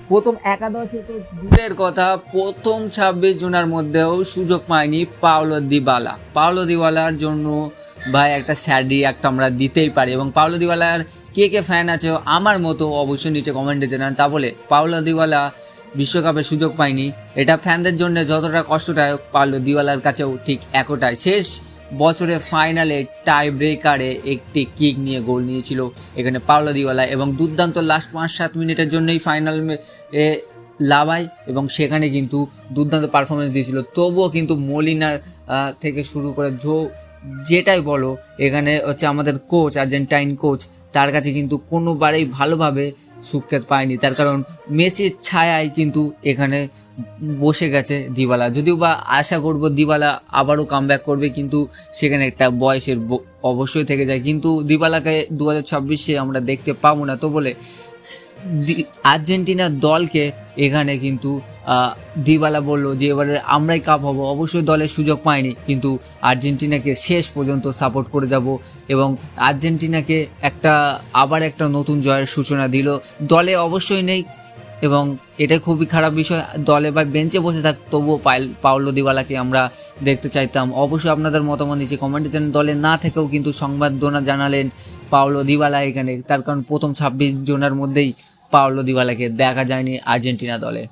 প্রথম একাদশে তো দূরের কথা, প্রথম 26 জনের মধ্যেও সুযোগ পায়নি পাওলো দিবালার জন্য ভাই একটা স্যাড রিয়াক্ট আমরা দিতেই পারি। এবং পাওলো দিবালার কে কে ফ্যান আছে আমার মতো অবশ্যই নিচে কমেন্টে জানান। তা বলে পাওলো দিবালা বিশ্বকাপে সুযোগ পায়নি, এটা ফ্যানদের জন্য যতটা কষ্টদায়ক পাওলো দিবালার কাছেও ঠিক একটাই। শেষ বছরের ফাইনালে টাই ব্রেকারে একটি কিক নিয়ে গোল নিয়েছিল এখানে পাওলো দিবালা, এবং দুর্দান্ত লাস্ট 5-7 মিনিটের জন্যই ফাইনাল লাভায়, এবং সেখানে কিন্তু দুর্দান্ত পারফরমেন্স দিয়েছিল। তবুও কিন্তু মলিনার থেকে শুরু করে যেটাই বলো, এখানে হচ্ছে আমাদের কোচ, আর্জেন্টাইন কোচ, তার কাছে কিন্তু কোনোবারেই ভালোভাবে সুখ্যাত পায়নি। তার কারণ মেসির ছায়ায় কিন্তু এখানে বসে গেছে দিবালা। যদিও বা আশা করব দিবালা আবারও কামব্যাক করবে, কিন্তু সেখানে একটা বয়সের অবশ্যই থেকে যায়, কিন্তু দিবালাকে 2026-এ আমরা দেখতে পাবো না। তো বলে আর্জেন্টিনার দলকে এখানে কিন্তু দিবালা বললো যে এবারে আমরাই কাপ হব। অবশ্যই দলের সুযোগ পায়নি, কিন্তু আর্জেন্টিনাকে শেষ পর্যন্ত সাপোর্ট করে যাব, এবং আর্জেন্টিনাকে আবার একটা নতুন জয়ের সূচনা দিল। দলে অবশ্যই নেই, এবং এটা খুবই খারাপ বিষয়। দলে বা বেঞ্চে বসে থাক, তবুও পাওলো দিবালাকে আমরা দেখতে চাইতাম। অবশ্যই আপনাদের মতামত নিচে কমেন্টে জানান। দলে না থেকেও কিন্তু সংবাদদাতা জানালেন পাওলো দিবালা এখানে, তার কারণ প্রথম 26 জনের মধ্যেই পাওলো দিবালাকে দেখা যায়নি আর্জেন্টিনা দলে।